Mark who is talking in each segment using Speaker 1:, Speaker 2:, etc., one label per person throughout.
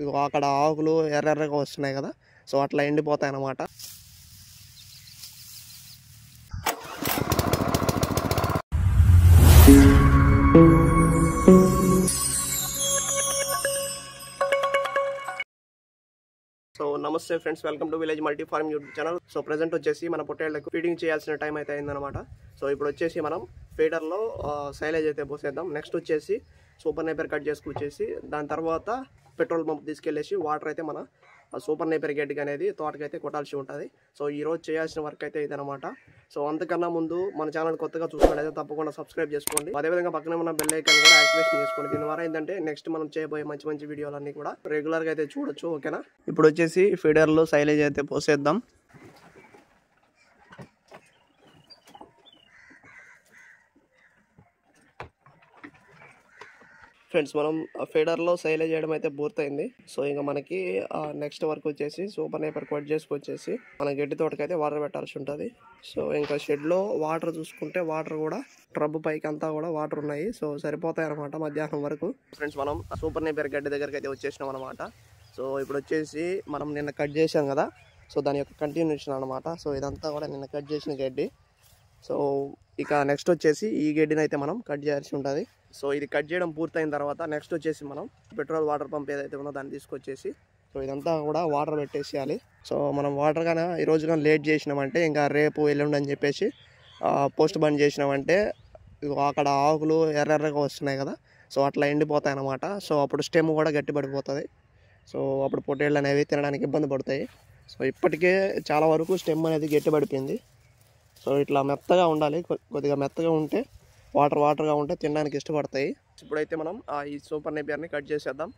Speaker 1: ఇగో అక్కడ ఆకులు ఎర్రగా వస్తున్నాయి కదా, సో అట్లా ఎండిపోతాయి అన్నమాట. సో నమస్తే friends, welcome to village multi farm YouTube channel. So present వచ్చేసి మన పొట్టేళ్లకు ఫీడింగ్ చేయాల్సిన టైం అయితే అయిందనమాట. సో ఇప్పుడు వచ్చేసి మనం ఫీడర్లో సైలేజ్ అయితే పోసేద్దాం. నెక్స్ట్ వచ్చేసి సూపర్ నేపర్ కట్ చేసుకొచ్చేసి దాని తర్వాత పెట్రోల్ పంప్ తీసుకెళ్ళేసి వాటర్ అయితే మన సూపర్ నేపర్ గడ్డికి అనేది తోటకైతే కొట్టాల్సి ఉంటుంది. సో ఈరోజు చేయాల్సిన వర్క్ అయితే ఇదనమాట. సో అంతకన్నా ముందు మన ఛానల్ కొత్తగా చూసుకున్నట్లయితే తప్పకుండా సబ్స్క్రైబ్ చేసుకోండి. అదేవిధంగా పక్కనే ఉన్న బెల్ ఐకాన్ కూడా యాక్టివేషన్ చేసుకోండి. దీని ద్వారా ఏంటంటే నెక్స్ట్ మనం చేయబోయే మంచి మంచి వీడియోలన్నీ కూడా రెగ్యులర్గా అయితే చూడొచ్చు. ఓకేనా? ఇప్పుడు వచ్చేసి ఫీడర్లో సైలేజ్ అయితే పోసేద్దాం. ఫ్రెండ్స్, మనం ఫీడర్లో సైలేజ్ చేయడం అయితే పూర్తయింది. సో ఇంకా మనకి నెక్స్ట్ వర్క్ వచ్చేసి సూపర్ నేపర్ కట్ చేసుకొచ్చేసి మన గడ్డి తోటకైతే వాటర్ పెట్టాల్సి ఉంటుంది. సో ఇంకా షెడ్లో వాటర్ చూసుకుంటే వాటర్ కూడా ట్రబ్ పైకి అంతా కూడా వాటర్ ఉన్నాయి. సో సరిపోతాయి అనమాట మధ్యాహ్నం వరకు. ఫ్రెండ్స్, మనం సూపర్ నేపర్ గడ్డి దగ్గరికి అయితే వచ్చేసినాం అనమాట. సో ఇప్పుడు వచ్చేసి మనం నిన్న కట్ చేసాం కదా, సో దాని యొక్క కంటిన్యూషన్ అనమాట. సో ఇదంతా కూడా నిన్న కట్ చేసిన గడ్డి. సో ఇక నెక్స్ట్ వచ్చేసి ఈ గడ్డిని అయితే మనం కట్ చేయాల్సి ఉంటుంది. సో ఇది కట్ చేయడం పూర్తయిన తర్వాత నెక్స్ట్ వచ్చేసి మనం పెట్రోల్ వాటర్ పంప్ ఏదైతే ఉందో దాన్ని తీసుకొచ్చేసి సో ఇదంతా కూడా వాటర్ పెట్టేసేయాలి. సో మనం వాటర్ కానీ ఈ రోజు కానీ లేట్ చేసినామంటే ఇంకా రేపు ఎల్లుండి అని చెప్పేసి పోస్ట్ బండ్ చేసినామంటే అక్కడ ఆకులు ఎర్రగా వస్తున్నాయి కదా, సో అట్లా ఎండిపోతాయి అన్నమాట. సో అప్పుడు స్టెమ్ కూడా గట్టి పడిపోతుంది. సో అప్పుడు పొట్టేళ్ళు అనేవి తినడానికి ఇబ్బంది పడతాయి. సో ఇప్పటికే చాలా వరకు స్టెమ్ అనేది గట్టి పడిపోయింది. సో ఇట్లా మెత్తగా ఉండాలి, కొద్దిగా మెత్తగా ఉంటే వాటర్గా ఉంటే తినడానికి ఇష్టపడతాయి. ఇప్పుడైతే మనం ఈ సూపర్ నేపియర్ని కట్ చేసేద్దాం.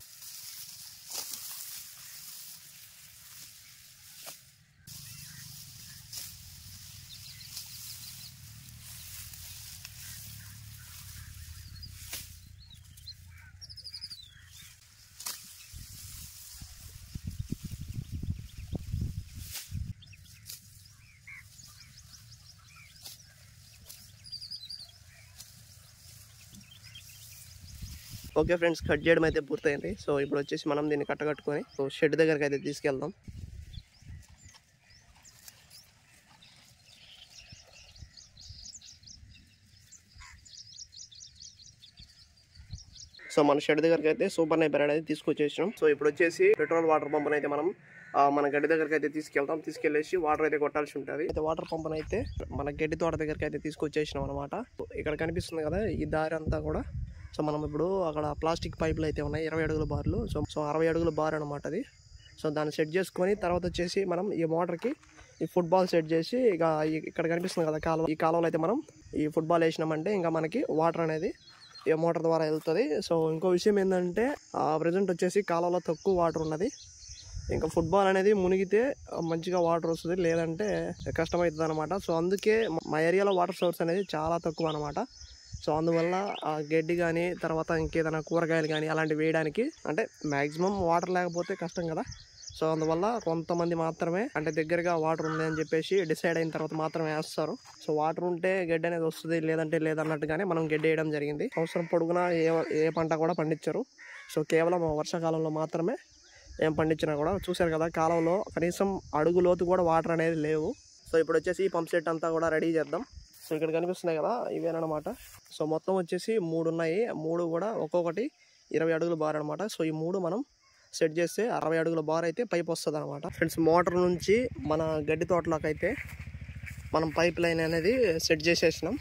Speaker 1: ఓకే ఫ్రెండ్స్, కట్ చేయడం అయితే పూర్తయింది. సో ఇప్పుడు వచ్చేసి మనం దీన్ని కట్టకట్టుకొని సో షెడ్ దగ్గరికి అయితే తీసుకెళ్దాం. సో మన షెడ్ దగ్గరికి అయితే సూపర్ నేపర్ అనేది తీసుకొచ్చేసినాం. సో ఇప్పుడు వచ్చేసి పెట్రోల్ వాటర్ పంప్ అయితే మనం మన గడ్డి దగ్గరికి అయితే తీసుకెళ్ళేసి వాటర్ అయితే కొట్టాల్సి ఉంటుంది. అయితే వాటర్ పంప్ అయితే మన గడ్డి తోట దగ్గరికి అయితే తీసుకొచ్చేసినాం అనమాట. ఇక్కడ కనిపిస్తుంది కదా ఈ దారి అంతా కూడా. సో మనం ఇప్పుడు అక్కడ ప్లాస్టిక్ పైపులు అయితే ఉన్నాయి, 20 అడుగుల బార్లు. సో 60 అడుగుల బార్ అనమాట అది. సో దాన్ని సెట్ చేసుకొని తర్వాత వచ్చేసి మనం ఈ మోటార్కి ఈ ఫుట్బాల్ సెట్ చేసి ఇక ఇక్కడ కనిపిస్తుంది కదా కాలువ, ఈ కాలువలో అయితే మనం ఈ ఫుట్బాల్ వేసినామంటే ఇంకా మనకి వాటర్ అనేది ఈ మోటార్ ద్వారా వెళ్తుంది. సో ఇంకో విషయం ఏంటంటే ప్రజెంట్ వచ్చేసి కాలువలో తక్కువ వాటర్ ఉన్నది. ఇంకా ఫుట్బాల్ అనేది మునిగితే మంచిగా వాటర్ వస్తుంది, లేదంటే కష్టమవుతుంది అనమాట. సో అందుకే మా ఏరియాలో వాటర్ సోర్స్ అనేది చాలా తక్కువ అనమాట. సో అందువల్ల గడ్డి కానీ తర్వాత ఇంకేదైనా కూరగాయలు కానీ అలాంటివి వేయడానికి అంటే మ్యాక్సిమం వాటర్ లేకపోతే కష్టం కదా. సో అందువల్ల కొంతమంది మాత్రమే అంటే దగ్గరగా వాటర్ ఉంది అని చెప్పేసి డిసైడ్ అయిన తర్వాత మాత్రమే వేస్తారు. సో వాటర్ ఉంటే గడ్డి అనేది వస్తుంది, లేదంటే లేదన్నట్టుగానే మనం గడ్డి వేయడం జరిగింది. సంవత్సరం పొడుగునా ఏ పంట కూడా పండించరు. సో కేవలం వర్షాకాలంలో మాత్రమే ఏం పండించినా కూడా. చూశారు కదా కాలంలో కనీసం అడుగు లోతు కూడా వాటర్ అనేది లేవు. సో ఇప్పుడు వచ్చేసి ఈ పంప్ సెట్ అంతా కూడా రెడీ చేద్దాం. సో ఇక్కడ కనిపిస్తున్నాయి కదా ఇవేనమాట. సో మొత్తం వచ్చేసి 3 ఉన్నాయి, 3 కూడా ఒక్కొక్కటి 20 అడుగుల బార్ అనమాట. సో ఈ 3 మనం సెట్ చేస్తే 60 అడుగుల బార్ అయితే పైప్ వస్తుంది అనమాట. ఫ్రెండ్స్, మోటార్ నుంచి మన గడ్డి తోటలోకి అయితే మనం పైప్ లైన్ అనేది సెట్ చేసేసినాం.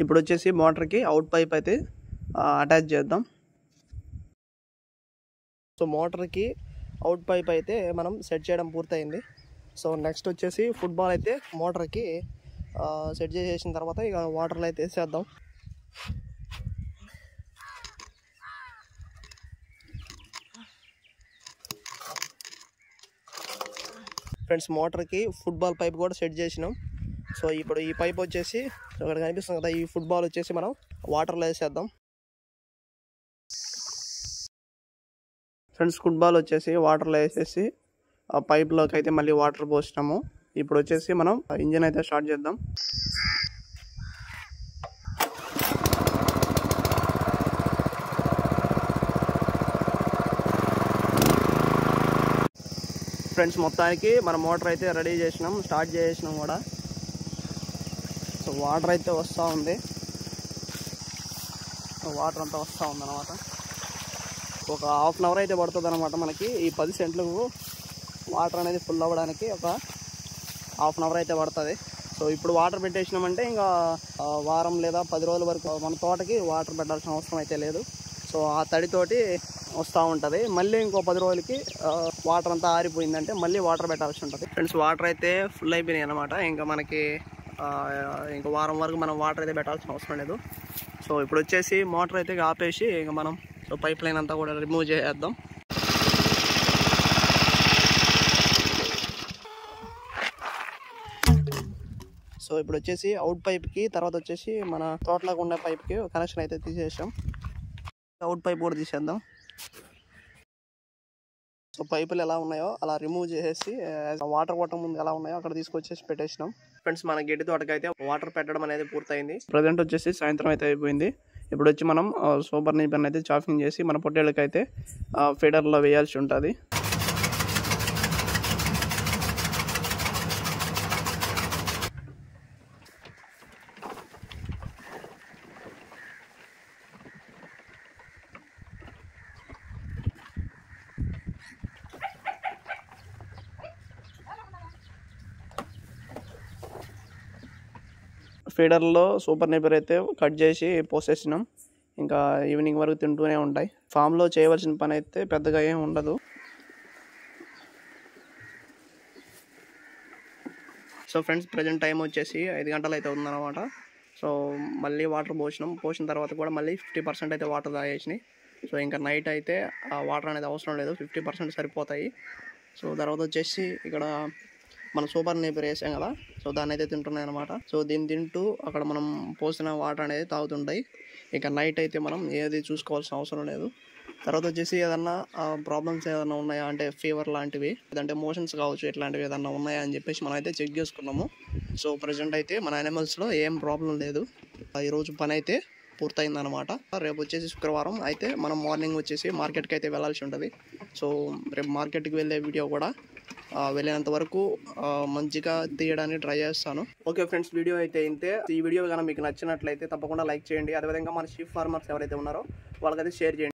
Speaker 1: ఇప్పుడు వచ్చేసి మోటార్కి అవుట్ పైప్ అయితే అటాచ్ చేద్దాం. సో మోటార్కి అవుట్ పైప్ అయితే మనం సెట్ చేయడం పూర్తయింది. సో నెక్స్ట్ వచ్చేసి ఫుట్బాల్ అయితే మోటార్కి సెట్ చేసేసిన తర్వాత ఇక వాటర్లో అయితే వేసేద్దాం. ఫ్రెండ్స్, మోటార్కి ఫుట్బాల్ పైప్ కూడా సెట్ చేసినాం. సో ఇప్పుడు ఈ పైప్ వచ్చేసి ఇక్కడ కనిపిస్తుంది కదా, ఈ ఫుట్బాల్ వచ్చేసి మనం వాటర్లో వేసేద్దాం. ఫ్రెండ్స్, ఫుట్బాల్ వచ్చేసి వాటర్లో వేసేసి ఆ పైప్లోకి అయితే మళ్ళీ వాటర్ పోసినాము. ఇప్పుడు వచ్చేసి మనం ఇంజిన్ అయితే స్టార్ట్ చేద్దాం. ఫ్రెండ్స్ మొత్తానికి మన మోటార్ అయితే రెడీ చేసినాం, స్టార్ట్ చేసినాం కూడా. సో వాటర్ అయితే వస్తూ ఉంది, వాటర్ అంతా వస్తూ ఉందన్నమాట. ఒక హాఫ్ అన్ అవర్ అయితే పడుతుంది అనమాట మనకి ఈ 10 సెంట్లకు వాటర్ అనేది ఫుల్ అవ్వడానికి. ఒక హాఫ్ అన్ అవర్ అయితే పడుతుంది. సో ఇప్పుడు వాటర్ పెట్టేసినామంటే ఇంకా వారం లేదా 10 రోజుల వరకు మన తోటకి వాటర్ పెట్టాల్సిన అవసరం అయితే లేదు. సో ఆ తడితోటి వస్తూ ఉంటుంది. మళ్ళీ ఇంకో 10 రోజులకి వాటర్ అంతా ఆరిపోయిందంటే మళ్ళీ వాటర్ పెట్టాల్సి ఉంటుంది. ఫ్రెండ్స్ వాటర్ అయితే ఫుల్ అయిపోయినాయి అనమాట. ఇంకా మనకి ఇంకా వారం వరకు మనం వాటర్ అయితే పెట్టాల్సిన అవసరం లేదు. సో ఇప్పుడు వచ్చేసి మోటార్ అయితే ఆపేసి ఇంకా మనం పైప్ లైన్ అంతా కూడా రిమూవ్ చేసేద్దాం. సో ఇప్పుడు వచ్చేసి అవుట్ పైప్కి, తర్వాత వచ్చేసి మన తోటలోకి ఉన్న పైప్కి కనెక్షన్ అయితే తీసేసాం. అవుట్ పైప్ కూడా తీసేద్దాం. సో పైపులు ఎలా ఉన్నాయో అలా రిమూవ్ చేసేసి వాటర్ కొట్టడం ముందు ఎలా ఉన్నాయో అక్కడ తీసుకొచ్చేసి పెట్టేసినాం. ఫ్రెండ్స్ మన గడ్డి తోటకి అయితే వాటర్ పెట్టడం అనేది పూర్తయింది. ప్రజెంట్ వచ్చేసి సాయంత్రం అయితే అయిపోయింది. ఇప్పుడు వచ్చి మనం సూపర్ నీపర్ అయితే చాఫింగ్ చేసి మన పొట్టేళ్ళకి అయితే ఫీడర్లో వేయాల్సి ఉంటుంది. ఫీడర్లో సూపర్ నేపర్ అయితే కట్ చేసి పోసేసినాం. ఇంకా ఈవినింగ్ వరకు తింటూనే ఉంటాయి. ఫామ్లో చేయవలసిన పని అయితే పెద్దగా ఏం ఉండదు. సో ఫ్రెండ్స్ ప్రజెంట్ టైం వచ్చేసి 5 గంటలు అయితే ఉందన్నమాట. సో మళ్ళీ వాటర్ పోసిన తర్వాత కూడా మళ్ళీ 50% అయితే వాటర్ తాగేసినాయి. సో ఇంకా నైట్ అయితే ఆ వాటర్ అనేది అవసరం లేదు, 50% సరిపోతాయి. సో తర్వాత వచ్చేసి ఇక్కడ మనం సూపర్ నేపర్ వేసాం కదా, సో దాన్ని అయితే తింటున్నాయి అనమాట. సో దీన్ని తింటూ అక్కడ మనం పోసిన వాటర్ అనేది తాగుతుంటాయి. ఇక నైట్ అయితే మనం ఏది చూసుకోవాల్సిన అవసరం లేదు. తర్వాత వచ్చేసి ఏదన్నా ప్రాబ్లమ్స్ ఏదన్నా ఉన్నాయా అంటే ఫీవర్ లాంటివి, లేదంటే మోషన్స్ కావచ్చు, ఇట్లాంటివి ఏదన్నా ఉన్నాయా అని చెప్పేసి మనం అయితే చెక్ చేసుకున్నాము. సో ప్రజెంట్ అయితే మన యానిమల్స్లో ఏం ప్రాబ్లం లేదు. ఈరోజు పని అయితే పూర్తయిందనమాట. రేపు వచ్చేసి శుక్రవారం అయితే మనం మార్నింగ్ వచ్చేసి మార్కెట్కి అయితే వెళ్ళాల్సి ఉంటుంది. సో రేపు మార్కెట్కి వెళ్ళే వీడియో కూడా వెళ్ళినంత వరకు మంచిగా తీయడానికి ట్రై చేస్తాను. ఓకే ఫ్రెండ్స్, వీడియో అయితే ఇంతే. ఈ వీడియో కనుక మీకు నచ్చినట్లయితే తప్పకుండా లైక్ చేయండి. అదేవిధంగా మన షీప్ ఫార్మర్స్ ఎవరైతే ఉన్నారో వాళ్ళకైతే షేర్ చేయండి.